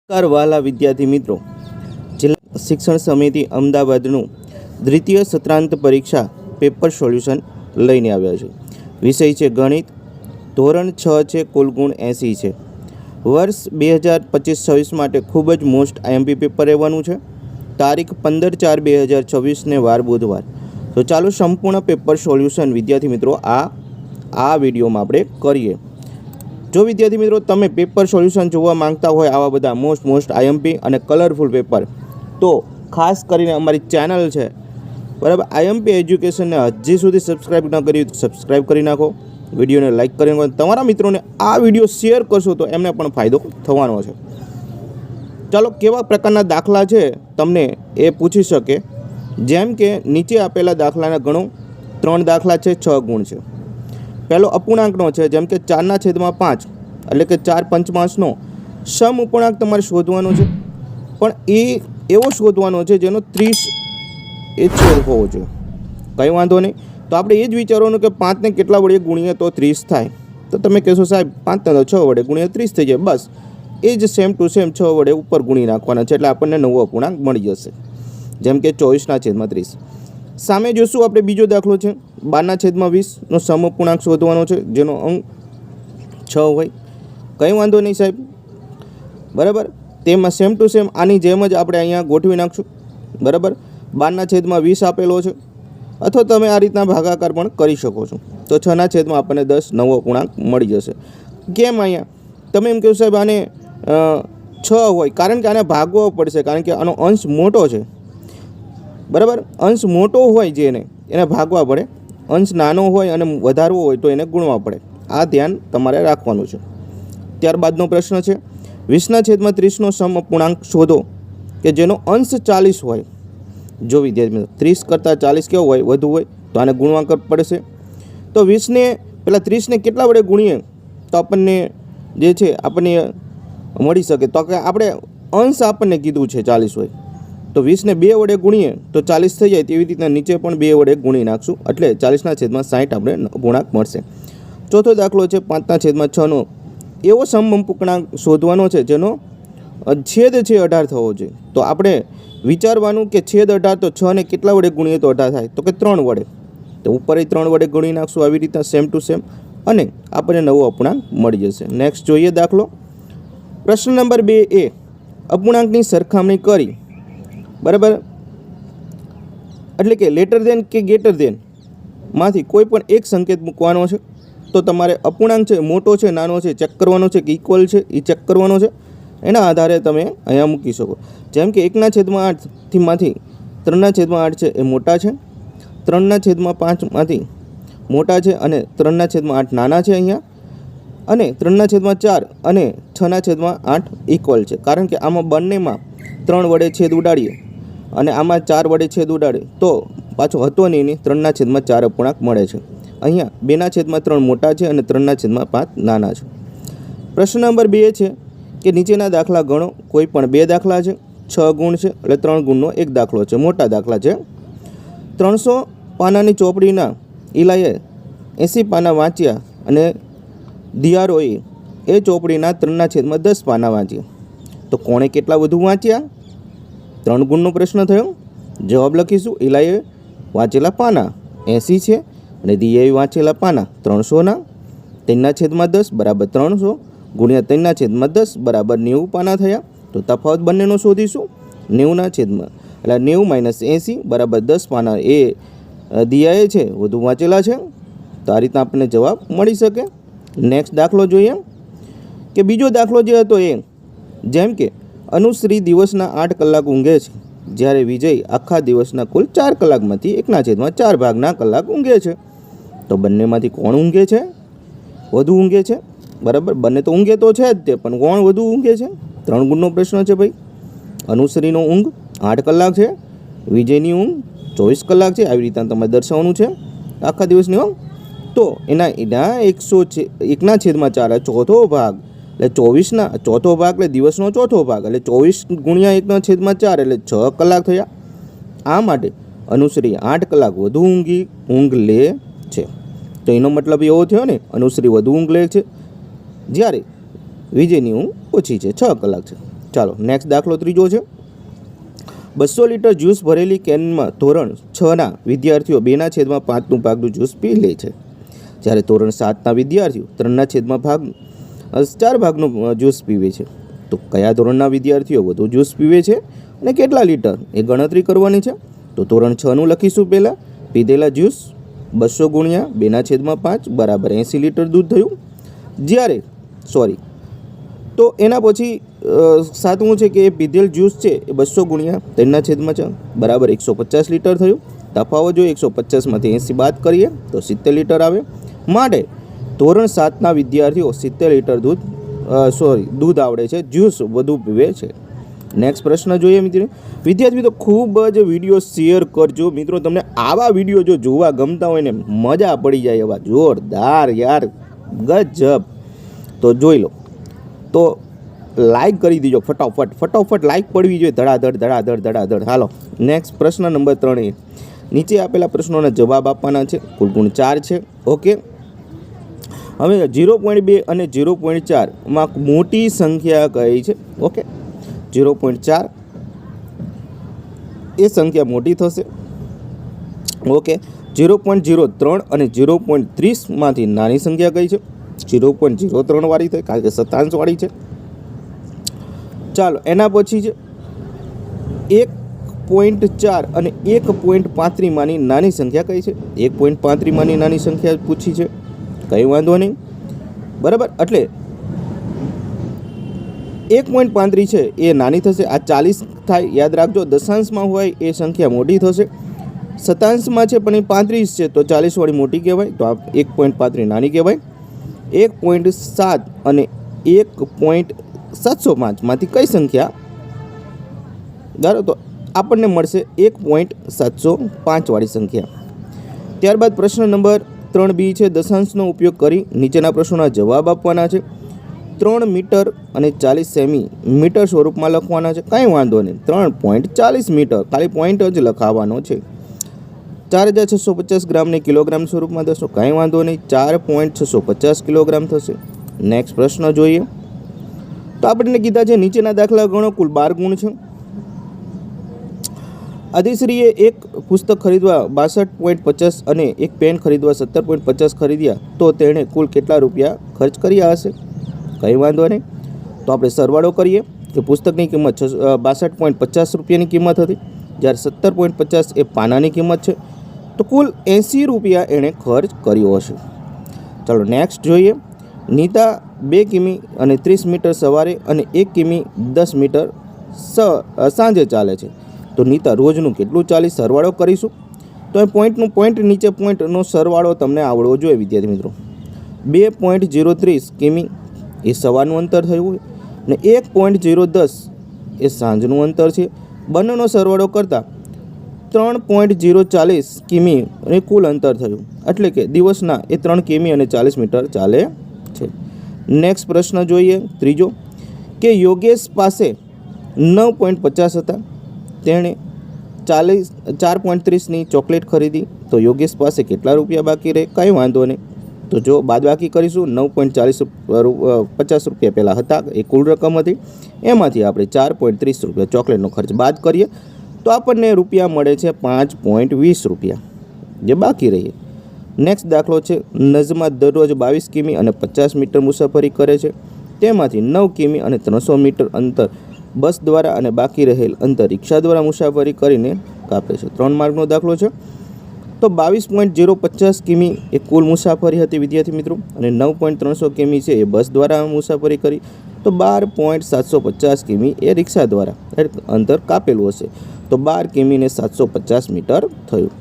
નમસ્કાર વહાલા વિદ્યાર્થી મિત્રો, જિલ્લા શિક્ષણ સમિતિ અમદાવાદનું દ્વિતીય સત્રાંત પરીક્ષા પેપર સોલ્યુશન લઈને આવ્યા છે. વિષય છે ગણિત, ધોરણ 6 છે, કુલ ગુણ 80 છે. વર્ષ 2025-26 માટે ખૂબ જ મોસ્ટ આઈએમપી પેપર રહેવાનું છે. તારીખ 15/4/2026 ને વાર બુધવાર. તો ચાલો સંપૂર્ણ પેપર સોલ્યુશન વિદ્યાર્થી મિત્રો આ વિડીયોમાં આપણે કરીએ. જો વિદ્યાર્થી મિત્રો તમે પેપર સોલ્યુશન જોવા માંગતા હોય આવા બધા મોસ્ટ આઈએમપી અને કલરફુલ પેપર, તો ખાસ કરીને અમારી ચેનલ છે બરાબર આઈએમપી એજ્યુકેશનને હજી સુધી સબસ્ક્રાઈબ ન કરી તો સબસ્ક્રાઈબ કરી નાખો, વિડીયોને લાઇક કરી નાખો, તમારા મિત્રોને આ વિડીયો શેર કરશો તો એમને પણ ફાયદો થવાનો છે. ચાલો કેવા પ્રકારના દાખલા છે તમને એ પૂછી શકે, જેમ કે નીચે આપેલા દાખલાના ગણો. 3 દાખલા છે, 6 ગુણ છે. પહેલો અપૂર્ણાંકનો છે, જેમ કે 4/5 એટલે કે 4/5નો સમઅપૂર્ણાંક તમારે શોધવાનો છે, પણ એ એવો શોધવાનો છે જેનો 30 એ છેદ હોવો જોઈએ. કંઈ વાંધો નહીં. તો આપણે એ જ વિચારવાનું કે 5ને કેટલા વડે ગુણીએ તો 30 થાય. તો તમે કહેશો સાહેબ 5 ને 6 વડે ગુણીએ 30 થઈ જાય. બસ એ જ સેમ ટુ સેમ 6 વડે ઉપર ગુણી નાખવાના છે એટલે આપણને નવો અપૂર્ણાંક મળી જશે, જેમ કે 24/30. સામે જોશું આપણે બીજો દાખલો છે 12/20નો સમઅપૂર્ણાંક શોધવાનો છે જેનો અંક 6 હોય. કંઈ વાંધો નહીં સાહેબ, બરાબર. તેમાં સેમ ટુ સેમ આની જેમ જ આપણે અહીંયા ગોઠવી નાખશું, બરાબર. 12/20 આપેલો છે, અથવા તમે આ રીતના ભાગાકાર પણ કરી શકો છો. તો 6/10 આપણને 10 નવો અપૂર્ણાંક મળી જશે. કેમ અહીંયા તમે એમ કહો સાહેબ આને 6 હોય, કારણ કે આને ભાગવો પડશે, કારણ કે આનો અંશ મોટો છે, બરાબર. અંશ મોટો હોય જેને એને ભાગવા પડે, અંશ નાનો હોય અને વધારવો હોય તો એને ગુણવા પડે. આ ધ્યાન તમારે રાખવાનું છે. ત્યારબાદનો પ્રશ્ન છે 20/30નો સમઅપૂર્ણાંક શોધો કે જેનો અંશ 40 હોય. જો વિદ્યાર્થી મિત્રો 30 કરતાં 40 કેવો હોય, વધુ હોય, તો આને ગુણવા પડશે. તો 30ને કેટલા વડે ગુણીએ તો આપણને જે છે આપણને મળી શકે. તો કે આપણે અંશ આપણને કીધું છે 40 હોય, તો 20ને 2 વડે ગુણીએ તો 40 થઈ જાય. તેવી રીતના નીચે પણ 2 વડે ગુણી નાખશું એટલે 40/60 આપણે અપૂર્ણાંક મળશે. ચોથો દાખલો છે 5/6નો એવો સમઅપૂર્ણાંક શોધવાનો છે જેનો છેદ છે 18 થવો જોઈએ. તો આપણે વિચારવાનું કે છેદ 18, તો 6ને કેટલા વડે ગુણીએ તો 18 થાય, તો કે 3 વડે. તો ઉપર 3 વડે ગુણી નાખશું આવી રીતના સેમ ટુ સેમ, અને આપણને નવો અપૂર્ણાંક મળી જશે. નેક્સ્ટ જોઈએ દાખલો. પ્રશ્ન નંબર 2 અપૂર્ણાંકની સરખામણી કરી, બરાબર, એટલે કે લેટર દેન કે ગેટર દેન માંથી કોઈ પણ એક સંકેત મૂકવાનો છે. તો તમારે અપૂર્ણાંક છે મોટો છે નાનો છે ચેક કરવાનો છે કે ઇક્વલ છે એ ચેક કરવાનો છે. એના આધારે તમે અહીંયા મૂકી શકો. જેમ કે 1/8 માંથી 3/8 છે એ મોટા છે, 3/5 માંથી મોટા છે અને 3/8 નાના છે અહીંયા, અને 3/4 અને 6/8 ઇક્વલ છે. કારણ કે આમાં બંનેમાં 3 વડે છેદ ઉડાડીએ અને આમાં 4 વડે છેદ ઉડાડે તો પાછો હતો નહીં, 3/4 અપૂર્ણાંક મળે છે. અહીંયા 2/3 મોટા છે અને 3/5 નાના છે. પ્રશ્ન નંબર 2 છે કે નીચેના દાખલા ગણો. કોઈ પણ 2 દાખલા છે, 6 ગુણ છે એટલે 3 ગુણનો એક દાખલો છે. મોટા દાખલા છે. 300 પાનાની ચોપડીના ઈલાએ 80 પાના વાંચ્યા અને દિયારોએ એ ચોપડીના 3/10 પાના વાંચ્યા. તો કોણે કેટલા વધુ વાંચ્યા? 3 ગુણનો પ્રશ્ન થયો. જવાબ લખીશું. ઈલાએ વાંચેલા પાના 80 છે અને દિયાએ વાંચેલા પાના 300ના 3/10 બરાબર 300 ગુણ્યા 3/10 બરાબર 90 પાના થયા. તો તફાવત બંનેનો શોધીશું. 90 એટલે 90 - 80 બરાબર 10 પાના એ દિયાએ છે વધુ વાંચેલા છે. તો આ રીતના આપણને જવાબ મળી શકે. નેક્સ્ટ દાખલો જોઈએ કે બીજો દાખલો જે હતો એ, જેમ કે અનુશ્રી દિવસના 8 કલાક ઊંઘે છે, જ્યારે વિજય આખા દિવસના કુલ 4 કલાકમાંથી 1/4 ભાગના કલાક ઊંઘે છે. તો બંનેમાંથી કોણ ઊંઘે છે? વધુ ઊંઘે છે, બરાબર. બંને તો ઊંઘે તો છે જ તે, પણ કોણ વધુ ઊંઘે છે? 3 ગુણનો પ્રશ્ન છે ભાઈ. અનુશ્રીનો ઊંઘ 8 કલાક છે, વિજયની ઊંઘ 24 કલાક છે. આવી રીતના તમારે દર્શાવવાનું છે આખા દિવસની ઊંઘ. તો એના 1/4 ચોથો ભાગ એટલે 24ના ચોથો ભાગ એટલે દિવસનો ચોથો ભાગ એટલે 24 ગુણ્યા 1/4 એટલે 6 કલાક થયા. આ માટે અનુશ્રી 8 કલાક વધુ ઊંઘ લે છે. તો એનો મતલબ એવો થયો ને, અનુશ્રી વધુ ઊંઘ લે છે જ્યારે વિજયની ઊંઘ ઓછી છે, 6 કલાક છે. ચાલો નેક્સ્ટ દાખલો ત્રીજો છે. 200 લીટર જ્યુસ ભરેલી કેનમાં ધોરણ 6ના વિદ્યાર્થીઓ 2/5 ભાગનું જ્યુસ પી લે છે, જ્યારે ધોરણ 7ના વિદ્યાર્થીઓ 3/4 ભાગનું જ્યુસ પીવે છે. તો કયા ધોરણના વિદ્યાર્થીઓ વધુ જ્યુસ પીવે છે અને કેટલા લીટર એ ગણતરી કરવાની છે. તો ધોરણ 6નું લખીશું. પહેલાં પીધેલા જ્યુસ 200 ગુણ્યા 2/5 બરાબર 80 લીટર દૂધ થયું. જ્યારે તો એના પછી સાતમું છે કે એ પીધેલ જ્યુસ છે એ 200 ગુણ્યા 3/4 બરાબર 150 લીટર થયું. તફાવત જોઈએ 150માંથી 80 બાદ કરીએ તો 70 લીટર આવે. માટે ધોરણ 7ના વિદ્યાર્થીઓ 70 લીટર દૂધ આવડે છે, જ્યુસ વધુ પીવે છે. નેક્સ્ટ પ્રશ્ન જોઈએ મિત્રો. વિદ્યાર્થી મિત્રો ખૂબ જ વિડીયો શેર કરજો મિત્રો. તમને આવા વિડીયો જો જોવા ગમતા હોય ને મજા પડી જાય એવા જોરદાર યાર ગજબ, તો જોઈ લો. તો લાઈક કરી દીજો ફટાફટ લાઈક પડવી જોઈએ ધડાધડ. હાલો નેક્સ્ટ પ્રશ્ન નંબર 3. નીચે આપેલા પ્રશ્નોના જવાબ આપવાના છે. કુલ ગુણ 4 છે. ઓકે, હવે 0.2 અને 0.4 માં મોટી સંખ્યા કઈ છે. ઓકે, 0.4 એ સંખ્યા મોટી થશે. ઓકે, 0.03 અને 0.30 માંથી નાની સંખ્યા કઈ છે. 0.03 વાળી થાય કારણ કે શતાંશ વાળી છે. ચાલો એના પછી છે 1.4 અને 1.35 માની નાની સંખ્યા કઈ છે. 1.35 માની નાની સંખ્યા પૂછી છે, કંઈ વાંધો નહીં બરાબર. એટલે 1.35 છે એ નાની થશે, આ 40 થાય યાદ રાખજો. દશાંશમાં હોય એ સંખ્યા મોટી થશે. શતાંશમાં છે પણ એ 35 છે તો 40 વાળી મોટી કહેવાય, તો આ 1.35 નાની કહેવાય. 1.7 અને 1.705 માંથી કઈ સંખ્યા ધારો તો આપણને મળશે 1.705 વાળી સંખ્યા. ત્યારબાદ પ્રશ્ન નંબર 3B છે. દશાંશનો ઉપયોગ કરી નીચેના પ્રશ્નોના જવાબ આપવાના છે. 3 મીટર અને 40 સેમી મીટર સ્વરૂપમાં લખવાના છે, કાંઈ વાંધો નહીં. 3.40 મીટર ખાલી પોઈન્ટ જ લખાવવાનો છે. 4650 ગ્રામને કિલોગ્રામ સ્વરૂપમાં થશો, કાંઈ વાંધો નહીં. 4.650 કિલોગ્રામ થશે. નેક્સ્ટ પ્રશ્ન જોઈએ. તો આપણને કીધા છે નીચેના દાખલા ગણો. કુલ 12 ગુણ છે. આદિશ્રીએ એક પુસ્તક ખરીદવા 62.50 અને એક પેન ખરીદવા 17.50 ખરીદ્યા, તો તેણે કુલ કેટલા રૂપિયા ખર્ચ કર્યા હશે. કંઈ વાંધો નહીં. તો આપણે સરવાળો કરીએ કે પુસ્તકની કિંમત 62.50 રૂપિયાની કિંમત હતી, જ્યારે 17.50 એ પાનાની કિંમત છે, તો કુલ 80 રૂપિયા એણે ખર્ચ કર્યો હશે. ચાલો નેક્સ્ટ જોઈએ. નીતા 2 કિમી અને 30 મીટર સવારે અને 1 કિમી 10 મીટર સાંજે ચાલે છે, તો નીતા રોજનું કેટલું ચાલી સરવાળો કરીશું. તો એ પોઈન્ટ નીચે પોઈન્ટનો સરવાળો તમને આવડવો જોઈએ વિદ્યાર્થી મિત્રો. 2.030 કિમી એ સવારનું અંતર થયું અને 1.010 એ સાંજનું અંતર છે. બંનેનો સરવાળો કરતાં 3.040 કિમી અને કુલ અંતર થયું, એટલે કે દિવસના એ 3 કિમી અને 40 મીટર ચાલે છે. નેક્સ્ટ પ્રશ્ન જોઈએ ત્રીજો કે યોગેશ પાસે 9.50 હતા, તેણે 4.30ની ચોકલેટ ખરીદી, તો યોગેશ પાસે કેટલા રૂપિયા બાકી રહે. કંઈ વાંધો નહીં. તો જો બાદબાકી કરીશું 9.50 રૂપિયા પહેલાં હતા એ કુલ રકમ હતી, એમાંથી આપણે 4.30 રૂપિયા ચોકલેટનો ખર્ચ બાદ કરીએ તો આપણને રૂપિયા મળે છે 5.20 રૂપિયા જે બાકી રહીએ. નેક્સ્ટ દાખલો છે. નજમા દરરોજ 22 કિમી અને 50 મીટર મુસાફરી કરે છે, તેમાંથી 9 કિમી અને 300 મીટર અંતર બસ દ્વારા અને બાકી રહેલ અંતર રિક્ષા દ્વારા મુસાફરી કરીને કાપે છે. 3 માર્કનો દાખલો છે. તો 22.050 કિમી એ કુલ મુસાફરી હતી વિદ્યાર્થી મિત્રો, અને 9.300 કિમી છે એ બસ દ્વારા મુસાફરી કરી, તો 12.750 કિમી એ રિક્ષા દ્વારા અંતર કાપેલું હશે, તો 12 કિમી ને 750 મીટર થયું.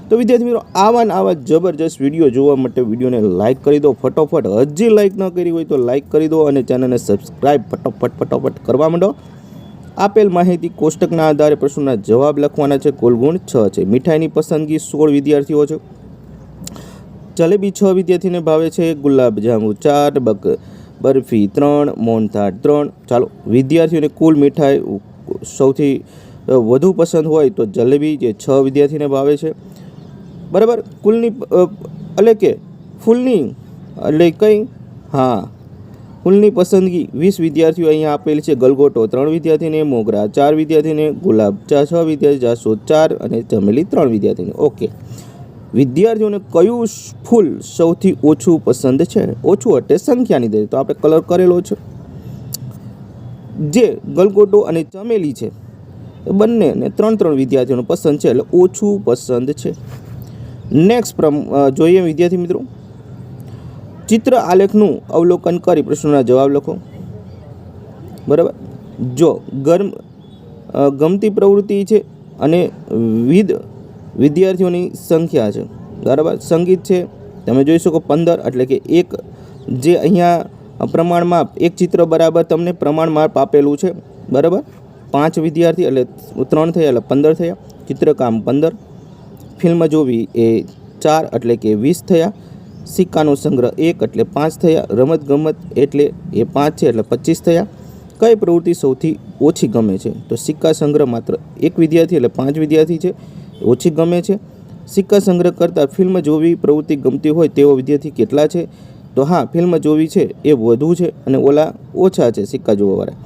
તો વિદ્યાર્થી મિત્રો આવા જબરજસ્ત વિડીયો જોવા માટે વિડીયોને લાઇક કરી દો ફટોફટ. હજી લાઇક ન કરી હોય તો લાઇક કરી દો અને ચેનલને સબસ્ક્રાઈબ ફટોફટ કરવા માંડો. આપેલ માહિતી કોષ્ટકના આધારે પ્રશ્નોના જવાબ લખવાના છે. કુલ ગુણ 6 છે. મીઠાઈની પસંદગી 16 વિદ્યાર્થીઓ છે. જલેબી 6 વિદ્યાર્થીને ભાવે છે. ગુલાબજાંબુ 4, બરફી 3, મોહનથાળ 3. ચાલો વિદ્યાર્થીઓને કુલ મીઠાઈ સૌથી વધુ પસંદ હોય તો જલેબી જે 6 વિદ્યાર્થીને ભાવે છે બરાબર. કુલની એટલે કે ફૂલની એટલે કઈ હા ફૂલની પસંદગી 20 વિદ્યાર્થીઓ અહીંયા આપેલ છે. ગલગોટો 3 વિદ્યાર્થીને, મોગરા 4 વિદ્યાર્થીને, ગુલાબ 6 વિદ્યાર્થી, જાસૂદ 4 અને ચમેલી 3 વિદ્યાર્થીને. ઓકે, વિદ્યાર્થીઓને કયું ફૂલ સૌથી ઓછું પસંદ છે? ઓછું એટલે સંખ્યાની દે તો આપણે કલર કરેલો છે. જે ગલગોટો અને ચમેલી છે એ બંનેને 3 વિદ્યાર્થીઓને પસંદ છે, એટલે ઓછું પસંદ છે. નેક્સ્ટ જોઈએ વિદ્યાર્થી મિત્રો, ચિત્ર આલેખનું અવલોકન કરી પ્રશ્નોના જવાબ લખો. બરાબર, જો ગમતી પ્રવૃત્તિ છે અને વિદ્યાર્થીઓની સંખ્યા છે. બરાબર, સંગીત છે તમે જોઈ શકો 15, એટલે કે એક જે અહીંયા પ્રમાણમાં એક ચિત્ર બરાબર તમને પ્રમાણ માપ આપેલું છે. બરાબર, 5 વિદ્યાર્થી એટલે 3 થયા એટલે 15 થયા. ચિત્રકામ 15, ફિલ્મ જોવી એ 4 એટલે કે 20 થયા. સિક્કાનો સંગ્રહ 1 એટલે 5 થયા. રમત ગમત એટલે એ 5 છે એટલે 25 થયા. કઈ પ્રવૃત્તિ સૌથી ઓછી ગમે છે? તો સિક્કા સંગ્રહ માત્ર 1 વિદ્યાર્થી એટલે 5 વિદ્યાર્થી છે, ઓછી ગમે છે. સિક્કા સંગ્રહ કરતાં ફિલ્મ જોવી પ્રવૃત્તિ ગમતી હોય તેવો વિદ્યાર્થી કેટલા છે? તો હા, ફિલ્મ જોવી છે એ વધુ છે અને ઓલા ઓછા છે સિક્કા જોવાવાળા.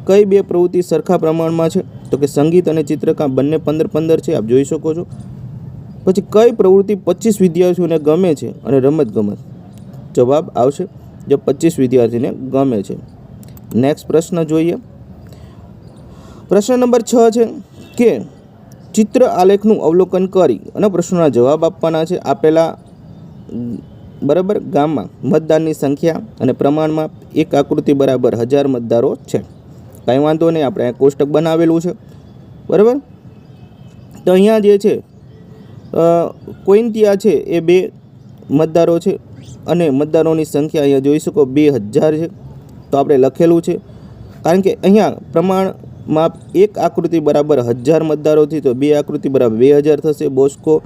કઈ બે પ્રવૃત્તિ સરખા પ્રમાણમાં છે? તો કે સંગીત અને ચિત્રકામ બંને 15 છે, આપ જોઈ શકો છો. પછી કઈ પ્રવૃત્તિ 25 વિદ્યાર્થીઓને ગમે છે અને રમત ગમત? જવાબ આવશે જે 25 વિદ્યાર્થીને ગમે છે. નેક્સ્ટ પ્રશ્ન જોઈએ. પ્રશ્ન નંબર 6 છે કે ચિત્ર આલેખનું અવલોકન કરી અને પ્રશ્નોના જવાબ આપવાના છે. આપેલા બરાબર ગામમાં મતદાનની સંખ્યા અને પ્રમાણમાં એક આકૃતિ બરાબર 1000 મતદારો છે. કાંઈ વાંધો નહીં, આપણે કોષ્ટક બનાવેલું છે. બરાબર, તો અહીંયા જે છે કોઈન્તિયા છે એ 2 મતદારો છે અને મતદારોની સંખ્યા અહીંયા જોઈ શકો 2000 છે. તો આપણે લખેલું છે કારણ કે અહીંયા પ્રમાણમાં એક આકૃતિ બરાબર 1000 મતદારોથી તો 2 આકૃતિ બરાબર 2000 થશે. બોસ્કો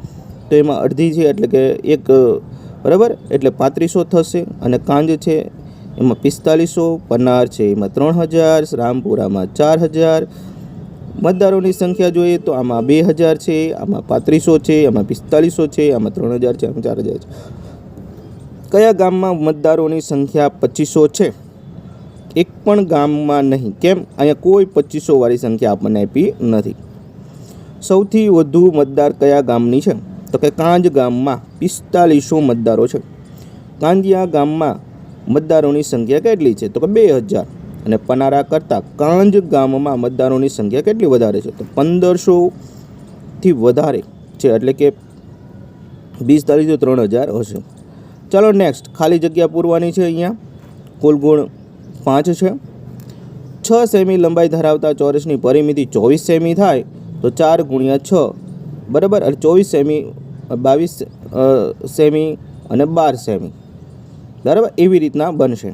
તો એમાં અડધી છે એટલે કે એક બરાબર એટલે 3500 થશે. અને કાંજ છે એમાં 4500, પનાર છે એમાં 3000, રામપુરામાં 4000. મતદારોની સંખ્યા જોઈએ તો આમાં 2000 છે, આમાં 3500 છે, આમાં 4500 છે, આમાં 3000 છે, આમાં 4000 છે. કયા ગામમાં મતદારોની સંખ્યા 2500 છે? એક પણ ગામમાં નહીં. કેમ? અહીંયા કોઈ 2500 વાળી સંખ્યા આપણને આપી નથી. સૌથી વધુ મતદાર કયા ગામની છે? તો કે કાંજ ગામમાં 4500 મતદારો છે. કાંજિયા ગામમાં મતદારોની સંખ્યા કેટલી છે? તો કે 2000. અને પનારા કરતાં કાંજ ગામમાં મતદારોની સંખ્યા કેટલી વધારે છે? તો 1500થી વધારે છે, એટલે કે 20 તો 3000 હશે. ચાલો નેક્સ્ટ, ખાલી જગ્યા પૂરવાની છે. અહીંયા કુલ ગુણ 5 છે. 6 સેમી લંબાઈ ધરાવતા ચોરસની પરિમિતિ 24 સેમી થાય તો 4 ગુણ્યા 6 બરાબર 24 સેમી, 22 સેમી અને 12 સેમી બરાબર એવી રીતના બનશે.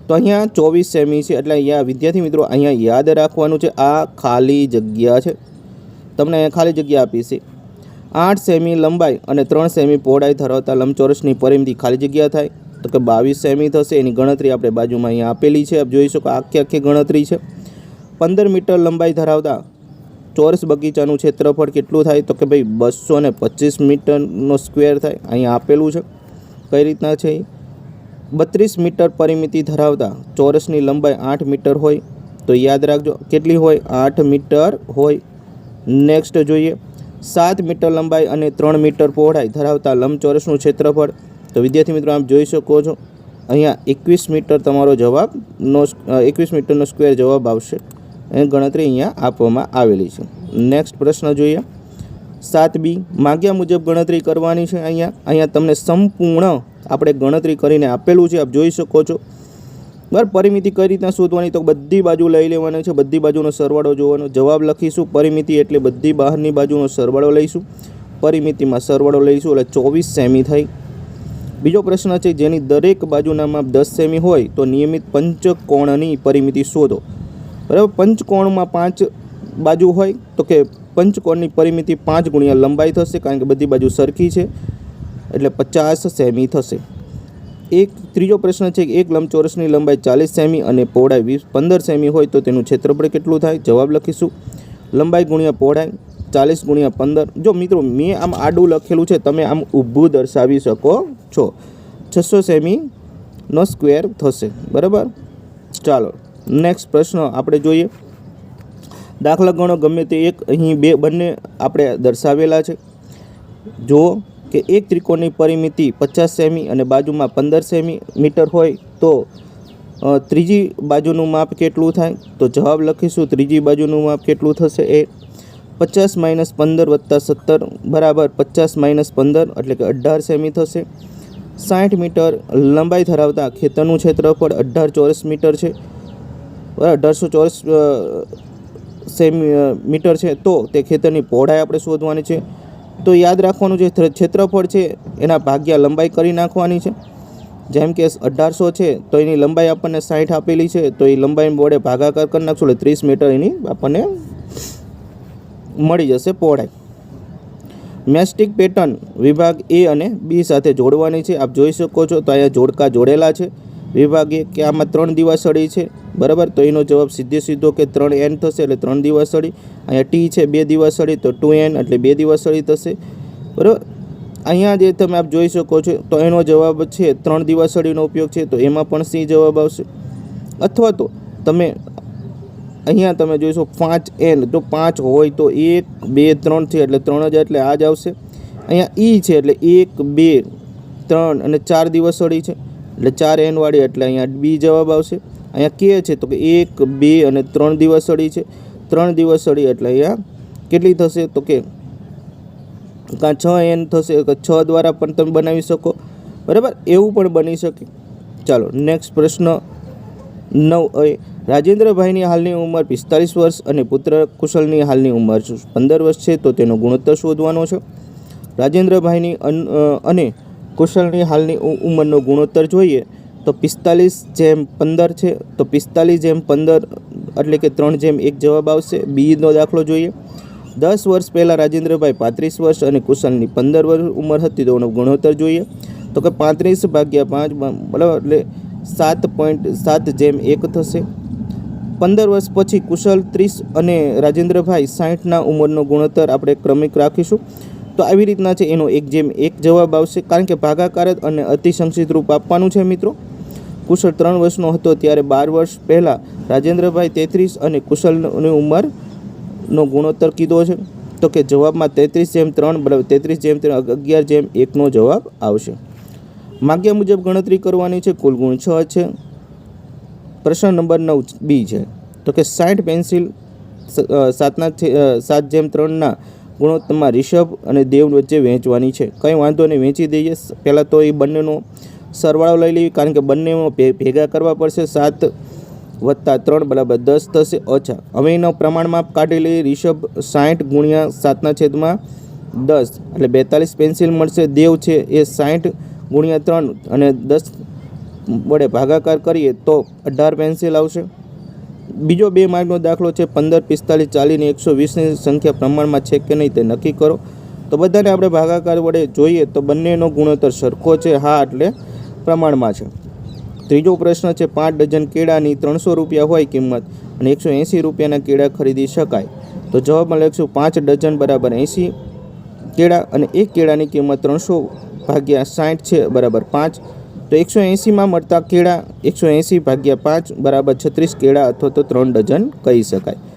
તો અહીંયા 24 સેમી છે એટલે અહીંયા વિદ્યાર્થી મિત્રો અહીંયા યાદ રાખવાનું છે, આ ખાલી જગ્યા છે. તમને અહીંયા ખાલી જગ્યા આપી છે. 8 સેમી લંબાઈ અને 3 સેમી પહોળાઈ ધરાવતા લંબચોરસની પરિમિતિ ખાલી જગ્યા થાય તો કે 22 સેમી થશે. એની ગણતરી આપણે બાજુમાં અહીંયા આપેલી છે, આપ જોઈ શકો આખી ગણતરી છે. 15 મીટર લંબાઈ ધરાવતા ચોરસ બગીચાનું ક્ષેત્રફળ કેટલું થાય? તો કે ભાઈ 225 મીટરનો સ્ક્વેર થાય. અહીંયા આપેલું છે કઈ રીતના છે. 32 મીટર પરિમિતિ ધરાવતા ચોરસની લંબાઈ 8 મીટર હોય તો યાદ રાખજો કેટલી હોય? 8 મીટર હોય. નેક્સ્ટ જોઈએ, 7 મીટર લંબાઈ અને 3 મીટર પહોળાઈ ધરાવતા લંબચોરસનું ક્ષેત્રફળ તો વિદ્યાર્થી મિત્રો આપ જોઈ શકો છો અહીંયા 21 મીટર તમારો જવાબનો 21 મીટરનો સ્ક્વેર જવાબ આવશે. એની ગણતરી અહીંયા આપવામાં આવેલી છે. નેક્સ્ટ પ્રશ્ન જોઈએ 7B, માગ્યા મુજબ ગણતરી કરવાની છે. અહીંયા તમને સંપૂર્ણ આપણે ગણતરી કરીને આપેલું છે, આપ જોઈ શકો છો. બરાબર, પરિમિતિ કઈ રીતના શોધવાની? તો બધી બાજુ લઈ લેવાની છે, બધી બાજુનો સરવાળો જોવાનો. જવાબ લખીશું પરિમિતિ એટલે બધી બહારની બાજુનો સરવાળો લઈશું. પરિમિતિમાં સરવાળો લઈશું એટલે 24 સેમી થઈ. બીજો પ્રશ્ન છે જેની દરેક બાજુના માપ 10 સેમી હોય તો નિયમિત પંચકોણની પરિમિતિ શોધો. બરાબર, પંચકોણમાં 5 બાજુ હોય તો કે પંચકોણની પરિમિતિ 5 ગુણ્યા લંબાઈ થશે, કારણ કે બધી બાજુ સરખી છે એટલે 50 સેમી થશે. ત્રીજો પ્રશ્ન છે કે એક લંબચોરસની લંબાઈ 40 સેમી અને પહોળાઈ 15 સેમી હોય તો તેનું ક્ષેત્રફળ કેટલું થાય? જવાબ લખીશું લંબાઈ ગુણ્યા પહોળાઈ 40 ગુણ્યા 15. જો મિત્રો મેં આમ આડું લખેલું છે, તમે આમ ઊભું દર્શાવી શકો છો. 600 સેમી નો સ્ક્વેર થશે. બરાબર. ચાલો નેક્સ્ટ પ્રશ્ન આપણે જોઈએ. દાખલા ગણો ગમે તે એક. અહીં બંને આપણે દર્શાવેલા છે. જુઓ કે એક ત્રિકોણની પરિમિતિ 50 સેમી અને બાજુમાં 15 સેમી હોય તો ત્રીજી બાજુનું માપ કેટલું થાય? તો જવાબ લખીશું. ત્રીજી બાજુનું માપ કેટલું થશે? એ 50 - 15 + 17 બરાબર 50 - 15 એટલે કે 18 સેમી થશે. 60 મીટર લંબાઈ ધરાવતા ખેતરનું ક્ષેત્રફળ 18 ચોરસ મીટર છે. 1800 ચોરસ મીટર છે. તો તે ખેતરની પહોળાઈ આપણે શોધવાની છે. તો યાદ રાખવાનું, જે ક્ષેત્રફળ છે એના ભાગ્યા લંબાઈ કરી નાખવાની છે. જેમ કે 1800 છે તો એની લંબાઈ આપણને 60 આપેલી છે, તો એ લંબાઈ વડે ભાગાકાર કરી નાખશું એટલે 30 મીટર એની આપણને મળી જશે પહોળાઈ. મેસ્ટિક પેટર્ન વિભાગ એ અને બી સાથે જોડવાની છે. આપ જોઈ શકો છો તો અહીંયા જોડકા જોડેલા છે. વિભાગ એ કે આમાં 3 દિવાસળી છે. બરાબર. તો એનો જવાબ સીધો કે 3n થશે એટલે 3 દિવાસળી. અહીંયા ટી છે 2 દિવાસળી તો 2n એટલે 2 દિવાસળી થશે. બરાબર. અહીંયા જે તમે આપ જોઈ શકો છો તો એનો જવાબ છે 3 દિવાસળીનો ઉપયોગ છે, તો એમાં પણ સી જવાબ આવશે. અથવા તો તમે અહીંયા તમે જોઈશો 5n, તો 5 હોય તો 1 2 3 છે એટલે 3 જ એટલે આ જ આવશે. અહીંયા ઈ છે એટલે 1 2 3 અને 4 દિવાસળી છે એટલે 4n વાળી એટલે અહીંયા બી જવાબ આવશે. અહીંયા કે છે તો કે 1 2 અને 3 દિવાસળી છે. 3 દિવાસળી એટલે અહીંયા કેટલી થશે? તો કે કાં 6n થશે. 6 દ્વારા પણ તમે બનાવી શકો. બરાબર. એવું પણ બની શકે. ચાલો નેક્સ્ટ પ્રશ્ન 9a. રાજેન્દ્રભાઈની હાલની ઉંમર 45 વર્ષ અને પુત્ર કુશલની હાલની ઉંમર 15 વર્ષ છે, તો તેનો ગુણોત્તર શોધવાનો છે. રાજેન્દ્રભાઈની અને કુશલની હાલની ઉંમરનો ગુણોત્તર જોઈએ તો 45:15 છે. તો 45:15 એટલે કે 3:1 જવાબ આવશે. બીનો દાખલો જોઈએ. 10 વર્ષ પહેલાં રાજેન્દ્રભાઈ 35 વર્ષ અને કુશલની 15 વર્ષ ઉંમર હતી, તો એનો ગુણોત્તર જોઈએ તો કે 35/5 બરાબર એટલે 7.7:1 થશે. 15 વર્ષ પછી કુશલ 30 અને રાજેન્દ્રભાઈ 60ના ઉંમરનો ગુણોત્તર આપણે ક્રમિક રાખીશું. તો આવી રીતના છે એનો 1:1 જવાબ આવશે, કારણ કે ભાગાકાર અને અતિસંક્ષિપ્ત રૂપ આપવાનું છે મિત્રો. કુશલ 3 વર્ષનો હતો ત્યારે 12 વર્ષ પહેલાં રાજેન્દ્રભાઈ 33 અને કુશલની ઉંમરનો ગુણોત્તર કીધો છે, તો કે જવાબમાં 33:3 બરાબર 33:3 11:1નો જવાબ આવશે. માગ્યા મુજબ ગણતરી કરવાની છે. કુલ ગુણ 6 છે. પ્રશ્ન નંબર 9 બી છે તો કે 60 પેન્સિલ 7/3ના ગુણોત્તરમાં રિષભ અને દેવ વચ્ચે વહેંચવાની છે. કંઈ વાંધો નહીં, વહેંચી દઈએ. પહેલાં તો એ બંનેનો સરવાળો લઈ લેવી, કારણ કે બંનેમાં ભેગા કરવા પડશે. 7 + 3 બરાબર 10 થશે. ઓછા હવે એનો પ્રમાણમાં કાઢી લઈએ. રિષભ 60 × 7/10 એટલે 42 પેન્સિલ મળશે. દેવ છે એ 60 × 3 અને 10 વડે ભાગાકાર કરીએ તો 18 પેન્સિલ આવશે. બીજો 2 માર્કનો દાખલો છે. 15 45 40 અને 120ની સંખ્યા પ્રમાણમાં છે કે નહીં તે નક્કી કરો. તો બધાને આપણે ભાગાકાર વડે જોઈએ તો બંનેનો ગુણોત્તર સરખો છે. હા એટલે પ્રમાણમાં છે. ત્રીજો પ્રશ્ન છે. 5 ડઝન કેળાની 300 રૂપિયા હોય કિંમત અને 180 રૂપિયાના કેળા ખરીદી શકાય, તો જવાબમાં લખીશું 5 ડઝન બરાબર 80 કેળા અને એક કેળાની કિંમત 300/60 છે બરાબર 5. તો 180માં મળતા કેળા 180/5 બરાબર 36 કેળા અથવા તો 3 ડઝન કહી શકાય.